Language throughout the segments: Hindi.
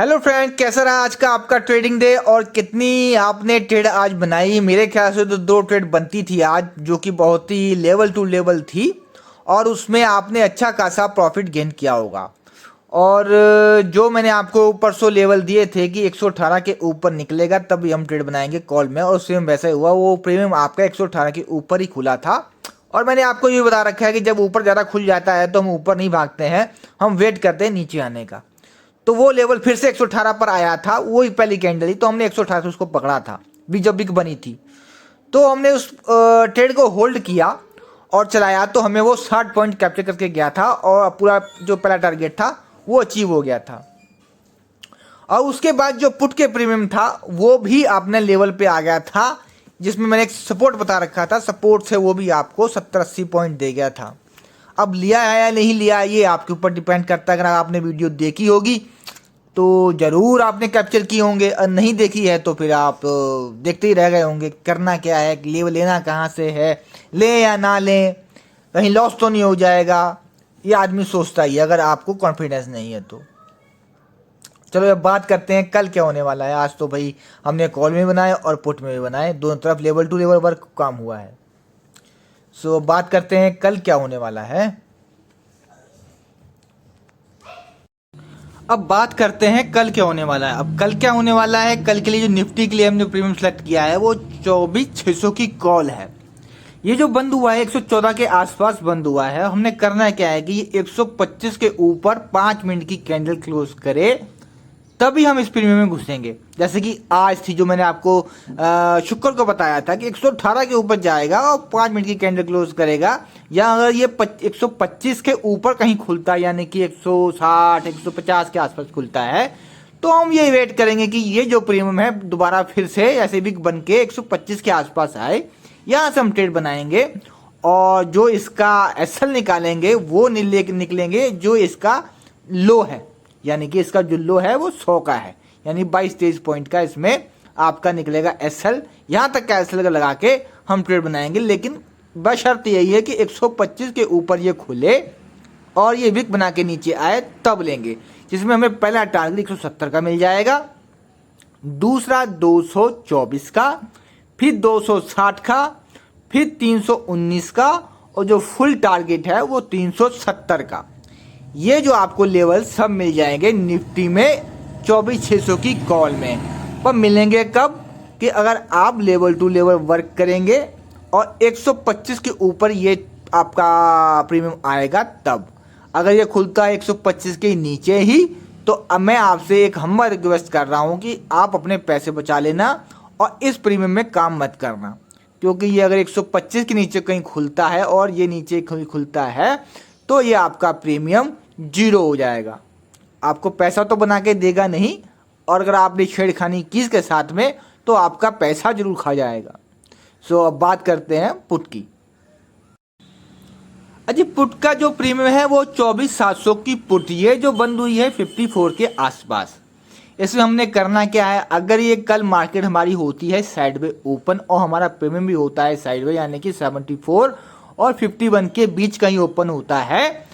हेलो फ्रेंड, कैसा रहा आज का आपका ट्रेडिंग डे और कितनी आपने ट्रेड आज बनाई। मेरे ख्याल से तो 2 ट्रेड बनती थी आज, जो कि बहुत ही लेवल टू लेवल थी और उसमें आपने अच्छा खासा प्रॉफिट गेन किया होगा। और जो मैंने आपको परसों लेवल दिए थे कि 118 के ऊपर निकलेगा तभी हम ट्रेड बनाएंगे कॉल में, और सेम वैसा ही हुआ। वो प्रीमियम आपका 118 के ऊपर ही खुला था और मैंने आपको ये बता रखा है कि जब ऊपर ज़्यादा खुल जाता है तो हम ऊपर नहीं भागते हैं, हम वेट करते हैं नीचे आने का। तो वो लेवल फिर से 118 पर आया था, वही पहली कैंडल ही, तो हमने 118 से उसको पकड़ा था भी जब बिग बनी थी। तो हमने उस ट्रेड को होल्ड किया और चलाया, तो हमें वो 60 पॉइंट कैप्चर करके गया था और पूरा जो पहला टारगेट था वो अचीव हो गया था। और उसके बाद जो पुट के प्रीमियम था वो भी अपने लेवल पे आ गया था, जिसमें मैंने एक सपोर्ट बता रखा था, सपोर्ट से वो भी आपको 70-80 पॉइंट दे गया था। अब लिया है या नहीं लिया ये आपके ऊपर डिपेंड करता है। अगर आपने वीडियो देखी होगी तो ज़रूर आपने कैप्चर किए होंगे, और नहीं देखी है तो फिर आप देखते ही रह गए होंगे। करना क्या है, लेवल लेना कहाँ से है, लें या ना लें, कहीं लॉस तो नहीं हो जाएगा, ये आदमी सोचता ही है अगर आपको कॉन्फिडेंस नहीं है तो। चलो अब बात करते हैं कल क्या होने वाला है। आज तो भाई हमने कॉल में बनाए और पुट में भी बनाए, दोनों तरफ लेवल टू लेवल वर्क काम हुआ है। सो बात करते हैं कल क्या होने वाला है। अब बात करते हैं कल क्या होने वाला है। अब कल क्या होने वाला है, कल के लिए जो निफ्टी के लिए हमने प्रीमियम सेलेक्ट किया है वो 24,600 की कॉल है। ये जो बंद हुआ है 114 के आसपास बंद हुआ है। हमने करना क्या है कि ये 125 के ऊपर 5 मिनट की कैंडल क्लोज करे तभी हम इस प्रीमियम में घुसेंगे। जैसे कि आज थी, जो मैंने आपको शुक्र को बताया था कि 118 के ऊपर जाएगा और 5 मिनट की कैंडल क्लोज करेगा, या अगर ये 125 के ऊपर कहीं खुलता है, यानी कि 160 150 के आसपास खुलता है, तो हम ये वेट करेंगे कि ये जो प्रीमियम है दोबारा फिर से ऐसे भी बन के 125 के आसपास आए। यहाँ से हम ट्रेड बनाएंगे और जो इसका एसएल निकालेंगे वो निकलेंगे जो इसका लो है, यानी कि इसका जो लो है वो 100 का है, यानी 22-23 पॉइंट का इसमें आपका निकलेगा एसएल। यहाँ तक का एसएल लगा के हम ट्रेड बनाएंगे, लेकिन बशर्त यही है कि 125 के ऊपर ये खुले और ये विक बना के नीचे आए तब लेंगे, जिसमें हमें पहला टारगेट 170 का मिल जाएगा, दूसरा 224 का, फिर 260 का, फिर 319 का, और जो फुल टारगेट है वो 370 का। ये जो आपको लेवल सब मिल जाएंगे निफ्टी में 24,600 की कॉल में। पर मिलेंगे कब, कि अगर आप लेवल टू लेवल वर्क करेंगे और 125 के ऊपर ये आपका प्रीमियम आएगा तब। अगर ये खुलता है 125 के नीचे ही, तो अब मैं आपसे एक हम्बल रिक्वेस्ट कर रहा हूँ कि आप अपने पैसे बचा लेना और इस प्रीमियम में काम मत करना, क्योंकि ये अगर 125 के नीचे कहीं खुलता है और ये नीचे कहीं खुलता है तो ये आपका प्रीमियम 0 हो जाएगा। आपको पैसा तो बना के देगा नहीं, और अगर आपने छेड़खानी की इसके साथ में तो आपका पैसा जरूर खा जाएगा। सो अब बात करते हैं पुट की। अजी पुट का जो प्रीमियम है वो 24,700 की पुट, ये जो बंद हुई है 54 के आसपास। इसमें हमने करना क्या है, अगर ये कल मार्केट हमारी होती है साइडवे ओपन और हमारा प्रीमियम भी होता है साइडवे, यानी कि 74 और 51 के बीच कहीं ओपन होता है,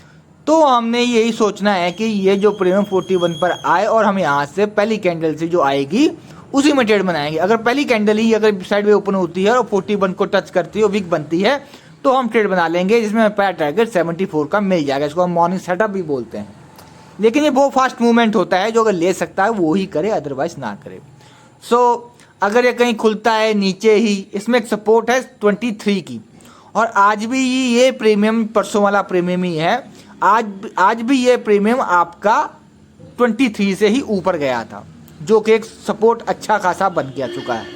तो हमने यही सोचना है कि ये जो प्रीमियम 41 पर आए और हम यहाँ से पहली कैंडल से जो आएगी उसी में ट्रेड बनाएंगे। अगर पहली कैंडल ही अगर साइडवे ओपन होती है और 41 को टच करती है और वीक बनती है तो हम ट्रेड बना लेंगे, जिसमें पहला टारगेट 74 का मिल जाएगा। इसको हम मॉर्निंग सेटअप भी बोलते हैं। लेकिन ये बहुत फास्ट मूवमेंट होता है, जो अगर ले सकता है वो ही करे, अदरवाइज ना करे। सो अगर ये कहीं खुलता है नीचे ही, इसमें एक सपोर्ट है 23 की, और आज भी ये प्रीमियम परसों वाला प्रीमियम ही है। आज भी ये प्रीमियम आपका 23 से ही ऊपर गया था, जो कि एक सपोर्ट अच्छा खासा बन गया चुका है।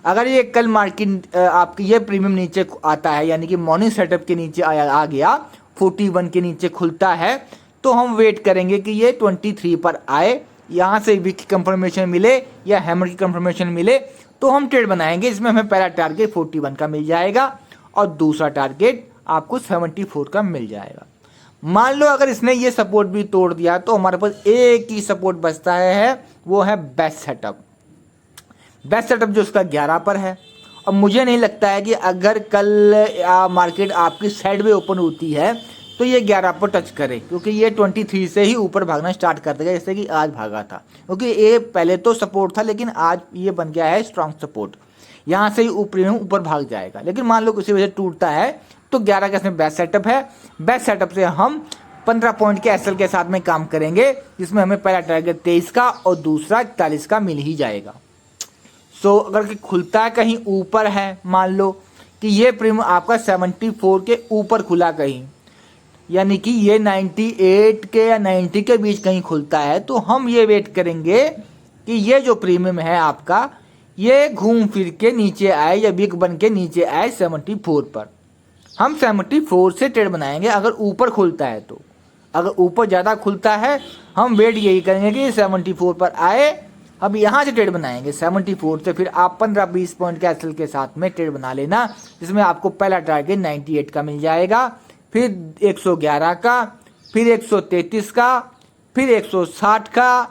अगर ये कल मार्केट आपकी ये प्रीमियम नीचे आता है, यानी कि मॉर्निंग सेटअप के नीचे आ गया, 41 के नीचे खुलता है, तो हम वेट करेंगे कि ये 23 पर आए, यहाँ से वीक की कंफर्मेशन मिले या हैमर की कंफर्मेशन मिले तो हम ट्रेड बनाएंगे। इसमें हमें पहला टारगेट 41 का मिल जाएगा और दूसरा टारगेट आपको 74 का मिल जाएगा। मान लो अगर इसने ये सपोर्ट भी तोड़ दिया तो हमारे पास एक ही सपोर्ट बचता है, वो है बेस्ट सेटअप। बेस्ट सेटअप जो उसका 11 पर है। अब मुझे नहीं लगता है कि अगर कल मार्केट आपकी साइड में ओपन होती है तो ये 11 पर टच करे, क्योंकि ये 23 से ही ऊपर भागना स्टार्ट कर देगा, जैसे कि आज भागा था, क्योंकि ये पहले तो सपोर्ट था लेकिन आज ये बन गया है स्ट्रॉन्ग सपोर्ट। यहाँ से ही ऊपर भाग जाएगा, लेकिन मान लो किसी वजह से टूटता है तो 11 का इसमें बेस्ट सेटअप है। बेस्ट सेटअप से हम 15 पॉइंट के एसएल के साथ में काम करेंगे, जिसमें हमें पहला टारगेट 23 का और दूसरा 41 का मिल ही जाएगा। सो अगर कि खुलता है कहीं ऊपर है, मान लो कि ये प्रीमियम आपका 74 के ऊपर खुला कहीं, यानी कि ये 98 के या 90 के बीच कहीं खुलता है, तो हम ये वेट करेंगे कि ये जो प्रीमियम है आपका ये घूम फिर के नीचे आए या बिग बन के नीचे आए 74 पर। हम 74 से ट्रेड बनाएंगे अगर ऊपर खुलता है तो। अगर ऊपर ज़्यादा खुलता है हम वेट यही करेंगे कि 74 पर आए, अब यहाँ से ट्रेड बनाएंगे 74 से। फिर आप 15-20 पॉइंट के एसएल के साथ में ट्रेड बना लेना, जिसमें आपको पहला टारगेट 98 का मिल जाएगा, फिर 111 का, फिर 133 का, फिर 160 का,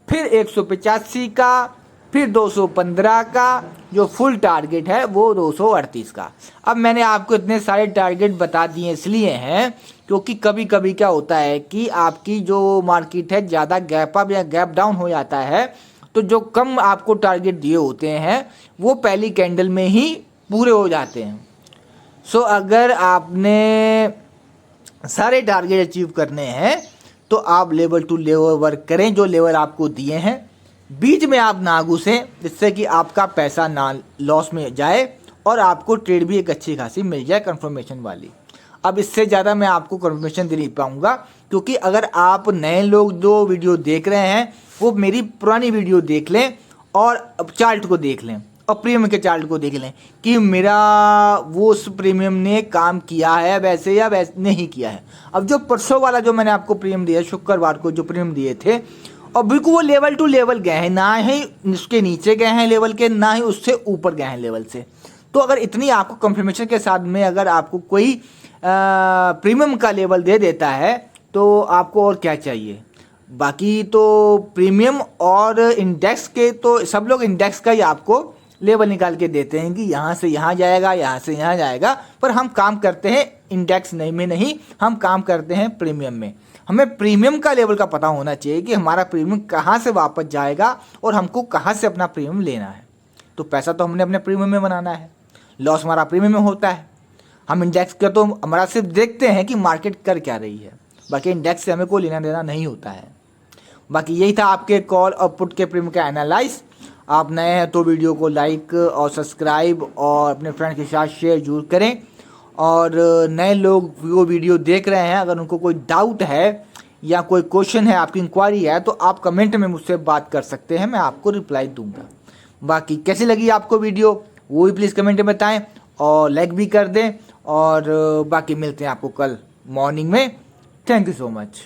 फिर 185 का, फिर 215 का, जो फुल टारगेट है वो 238 का। अब मैंने आपको इतने सारे टारगेट बता दिए इसलिए हैं क्योंकि कभी कभी क्या होता है कि आपकी जो मार्केट है ज़्यादा गैप अप या गैप डाउन हो जाता है, तो जो कम आपको टारगेट दिए होते हैं वो पहली कैंडल में ही पूरे हो जाते हैं। सो अगर आपने सारे टारगेट अचीव करने हैं तो आप लेवल टू लेवल वर्क करें, जो लेवल आपको दिए हैं। बीच में आप ना घुसें, जिससे कि आपका पैसा ना लॉस में जाए और आपको ट्रेड भी एक अच्छी खासी मिल जाए कंफर्मेशन वाली। अब इससे ज़्यादा मैं आपको कंफर्मेशन दे नहीं पाऊँगा, क्योंकि अगर आप नए लोग जो वीडियो देख रहे हैं वो मेरी पुरानी वीडियो देख लें और चार्ट को देख लें और प्रीमियम के चार्ट को देख लें कि मेरा वो उस प्रीमियम ने काम किया है वैसे या वैसे नहीं किया है। अब जो परसों वाला जो मैंने आपको प्रीमियम दिया, शुक्रवार को जो प्रीमियम दिए थे, और बिल्कुल वो लेवल टू लेवल गए हैं, ना ही उसके नीचे गए हैं लेवल के, ना ही उससे ऊपर गए हैं लेवल से। तो अगर इतनी आपको कंफर्मेशन के साथ में अगर आपको कोई प्रीमियम का लेवल दे देता है तो आपको और क्या चाहिए। बाकी तो प्रीमियम और इंडेक्स के तो सब लोग इंडेक्स का ही आपको लेवल निकाल के देते हैं कि यहाँ से यहाँ जाएगा, यहाँ से यहाँ जाएगा, पर हम काम करते हैं इंडेक्स में नहीं, हम काम करते हैं प्रीमियम में। हमें प्रीमियम का लेवल का पता होना चाहिए कि हमारा प्रीमियम कहाँ से वापस जाएगा और हमको कहाँ से अपना प्रीमियम लेना है। तो पैसा तो हमने अपने प्रीमियम में बनाना है, लॉस हमारा प्रीमियम में होता है। हम इंडेक्स का तो हमारा सिर्फ देखते हैं कि मार्केट कर क्या रही है, बाकी इंडेक्स से हमें कोई लेना देना नहीं होता है। बाकी यही था आपके कॉल और पुट के प्रीमियम का एनालाइज। आप नए हैं तो वीडियो को लाइक और सब्सक्राइब और अपने फ्रेंड के साथ शेयर जरूर करें। और नए लोग वो वीडियो देख रहे हैं, अगर उनको कोई डाउट है या कोई क्वेश्चन है, आपकी इंक्वायरी है, तो आप कमेंट में मुझसे बात कर सकते हैं, मैं आपको रिप्लाई दूंगा। बाकी कैसी लगी आपको वीडियो वो भी प्लीज़ कमेंट में बताएं और लाइक भी कर दें। और बाकी मिलते हैं आपको कल मॉर्निंग में। Thank you so much.